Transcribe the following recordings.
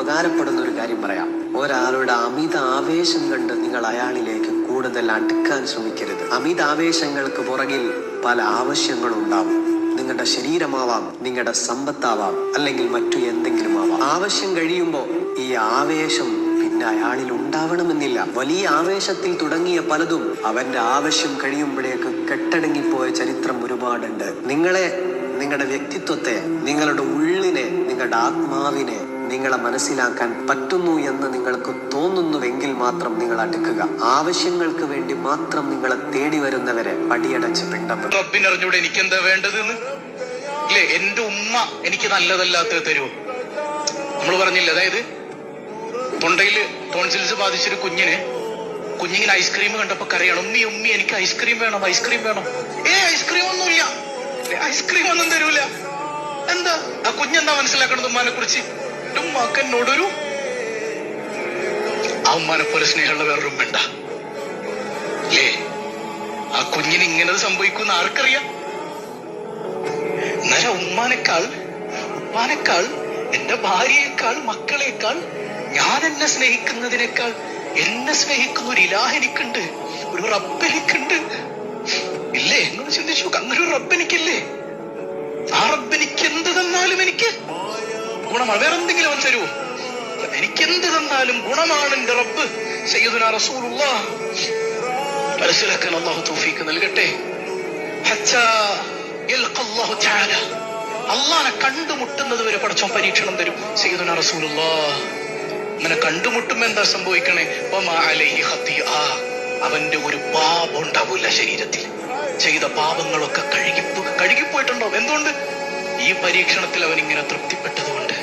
ഉപകാരപ്പെടുന്ന ഒരു കാര്യം പറയാം. ഒരാളുടെ അമിത ആവേശം കണ്ട് നിങ്ങൾ അയാളിലേക്ക് കൂടുതൽ അടുക്കാൻ ശ്രമിക്കരുത്. അമിത ആവേശങ്ങൾക്ക് പുറകിൽ പല ആവശ്യങ്ങളുണ്ടാവും. നിങ്ങളുടെ ശരീരമാവാം, നിങ്ങളുടെ സമ്പത്താവാം, അല്ലെങ്കിൽ മറ്റു എന്തെങ്കിലും ആവാം. ആവശ്യം കഴിയുമ്പോൾ ഈ ആവേശം പിന്നെ അയാളിൽ ഉണ്ടാവണമെന്നില്ല. വലിയ ആവേശത്തിൽ തുടങ്ങിയ പലതും അവന്റെ ആവശ്യം കഴിയുമ്പോഴേക്ക് കെട്ടടങ്ങിപ്പോയ ചരിത്രം ഒരുപാടുണ്ട്. നിങ്ങളുടെ വ്യക്തിത്വത്തെ, നിങ്ങളുടെ ഉള്ളിനെ, നിങ്ങളുടെ ആത്മാവിനെ നിങ്ങളെ മനസ്സിലാക്കാൻ പറ്റുന്നു എന്ന് നിങ്ങൾക്ക് തോന്നുന്നുവെങ്കിൽ മാത്രം നിങ്ങൾ അടുക്കുക. ആവശ്യങ്ങൾക്ക് വേണ്ടി മാത്രം നിങ്ങളെ തേടി വരുന്നവരെ പടിയടച്ച് പിണ്ടം. റബ്ബിനറിഞ്ഞൂടെ എനിക്ക് എന്താ വേണ്ടതെന്ന് ഇല്ലേ? എന്റെ ഉമ്മ എനിക്ക് നല്ലതല്ലാത്തത് തരുമോ? നമ്മൾ പറഞ്ഞില്ല, അതായത് തൊണ്ടയിൽ ടോൺസിൽസ് ബാധിച്ചൊരു കുഞ്ഞിങ്ങനെ ഐസ്ക്രീം കണ്ടപ്പോ കരയാണ്, ഉമ്മി ഉമ്മി എനിക്ക് ഐസ്ക്രീം വേണം, ഐസ്ക്രീം വേണം. ഐസ്ക്രീം ഒന്നുമില്ല, ഐസ്ക്രീം ഒന്നും തരൂല. എന്താ ആ കുഞ്ഞെന്താ മനസ്സിലാക്കണത് ഉമ്മാനെ കുറിച്ച്? ഉമ്മാക്ക് എന്നോടൊരു ആ ഉമ്മാനെ പോലെ സ്നേഹമുള്ള വേറൊരു ഉമ്മ ഉണ്ടാ? ആ കുഞ്ഞിന് ഇങ്ങനെ സംഭവിക്കുന്ന ആർക്കറിയാം? എന്നാലും ഉപ്പാനേക്കാൾ എന്റെ ഭാര്യയേക്കാൾ മക്കളേക്കാൾ ഞാൻ എന്നെ സ്നേഹിക്കുന്നതിനേക്കാൾ എന്നെ സ്നേഹിക്കുന്ന ഒരു ഇലാഹ് എനിക്കുണ്ട്, ഒരു റബ്ബ് എനിക്കുണ്ട്. ഇല്ലേ? എന്നോട് ചിന്തിച്ചു, അങ്ങനെ ഒരു റബ്ബ് എനിക്കില്ലേ? ആ റബ്ബ് എനിക്ക് എന്ത് തന്നാലും എനിക്ക് ഗുണമാണ്. വേറെ എന്തെങ്കിലും അവൻ തരുമോ? എനിക്ക് എന്ത് തന്നാലും ഗുണമാണ് എന്റെ റബ്ബ് സയ്യിദുനാ റസൂലുള്ളാഹ്. മനസ്സിലാക്കാൻ അല്ലാഹു തൗഫീഖ് നൽകട്ടെ. അള്ളാഹനെ കണ്ടുമുട്ടുന്നത് വരെ പടച്ചോൻ പരീക്ഷണം തരും സയ്യിദുനാ റസൂലുള്ളാഹ്. അങ്ങനെ കണ്ടുമുട്ടുമ്പോ എന്താ സംഭവിക്കണേ? അവന്റെ ഒരു പാപം ഉണ്ടാവില്ല ശരീരത്തിൽ. ചെയ്ത പാപങ്ങളൊക്കെ കഴുകിപ്പോയിട്ടുണ്ടാവും. എന്തുകൊണ്ട്? ഈ പരീക്ഷണത്തിൽ അവൻ ഇങ്ങനെ തൃപ്തിപ്പെട്ടതുകൊണ്ട്.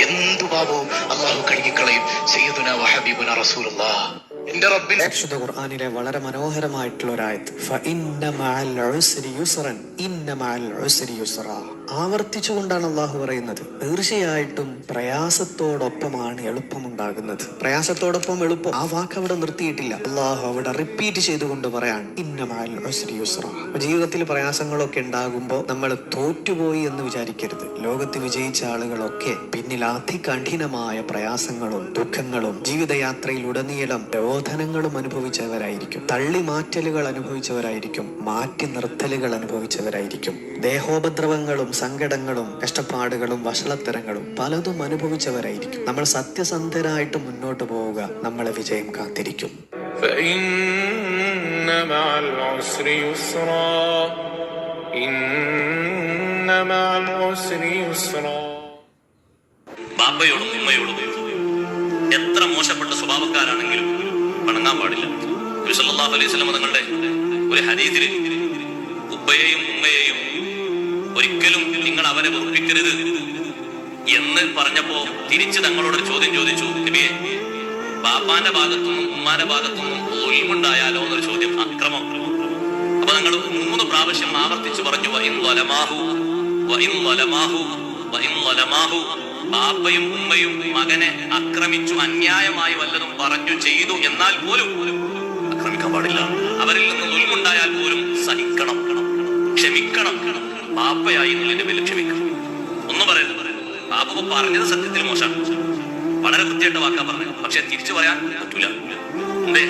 എന്തു പാപവും അള്ളാഹു കഴുകിക്കളയും സയ്യിദുനാ വഹബീബുനാ റസൂലുള്ളാഹ്. എന്റെ റബ്ബിന്റെ പരിശുദ്ധ ഖുർആനിലെ വളരെ മനോഹരമായിട്ടുള്ള ഒരു ആയത്ത്, ഫഇന്ന മഅൽ ഉസ്രി യുസ്റൻ, ഇന്ന മഅൽ ഉസ്രി യുസ്റാ. ആവർത്തിച്ചുകൊണ്ടാണ് അള്ളാഹു പറയുന്നത്, തീർച്ചയായിട്ടും പ്രയാസത്തോടൊപ്പമാണ് എളുപ്പമുണ്ടാകുന്നത്. പ്രയാസത്തോടൊപ്പം എളുപ്പം, ആ വാക്ക് അവിടെ നിർത്തിയിട്ടില്ല. അള്ളാഹു അവിടെ റിപ്പീറ്റ് ചെയ്തുകൊണ്ട് പറയാണ്, ഇന്ന മഅൽ ഉസ്രി യുസ്റാ. ജീവിതത്തിൽ പ്രയാസങ്ങളൊക്കെ ഉണ്ടാകുമ്പോൾ നമ്മൾ തോറ്റുപോയി എന്ന് വിചാരിക്കരുത്. ലോകത്ത് വിജയിച്ച ആളുകളൊക്കെ പിന്നിൽ അതികഠിനമായ പ്രയാസങ്ങളും ദുഃഖങ്ങളും ജീവിതയാത്രയിലുടനീളം രോധനങ്ങളും അനുഭവിച്ചവരായിരിക്കും. തള്ളിമാറ്റലുകൾ അനുഭവിച്ചവരായിരിക്കും. മാറ്റി നിർത്തലുകൾ അനുഭവിച്ചവരായിരിക്കും. ദേഹോപദ്രവങ്ങളും സങ്കടങ്ങളും കഷ്ടപ്പാടുകളും വഷളത്തരങ്ങളും പലതും അനുഭവിച്ചവരായിരിക്കും. നമ്മൾ സത്യസന്ധരായിട്ട് മുന്നോട്ട് പോവുക, നമ്മളെ വിജയം കാത്തിരിക്കും. ബാപ്പയോടും ഉമ്മയോടും എത്ര മോശപ്പെട്ട സ്വഭാവക്കാരാണെങ്കിലും പിണങ്ങാൻ പാടില്ല. നബി സല്ലല്ലാഹു അലൈഹി വസല്ലം തങ്ങളുടെ ഒരു ഹദീസിൽ ഉപ്പയെയും ഉമ്മയെയും ഒരിക്കലും നിങ്ങൾ അവരെ വെറുപ്പിക്കരുത് എന്ന് പറഞ്ഞപ്പോ തിരിച്ച് തങ്ങളോടൊരു ചോദ്യം ചോദിച്ചു, നബിയെ, ബാപ്പാന്റെ ഭാഗത്തുനിന്നും ഉമ്മാന്റെ ഭാഗത്തുനിന്നും ഒൽമുണ്ടായാലോ എന്നൊരു ചോദ്യം, അക്രമം. അപ്പൊ നിങ്ങൾ 3 പ്രാവശ്യം ആവർത്തിച്ച് പറഞ്ഞു, ബാപ്പയും ഉമ്മയും മകനെ ആക്രമിച്ചു, അന്യായമായി വല്ലതും പറഞ്ഞു ചെയ്തു എന്നാൽ പോലും ആക്രമിക്കാൻ പാടില്ല. അവരിൽ നിന്ന് ദുൽമുണ്ടായാൽ പോലും സഹിക്കണം, ക്ഷമിക്കണം. ബാപ്പയായി എന്നുള്ളതിന്റെ പേരിൽ ക്ഷമിക്കണം. ഒന്നും പറയരുത്. ബാപ്പ പറഞ്ഞത് സത്യത്തിൽ മോശമാണ്, വളരെ വൃത്തിയായിട്ട് വാക്കാ പറഞ്ഞത്, പക്ഷെ തിരിച്ചു പറയാൻ പറ്റൂല. എന്തേ?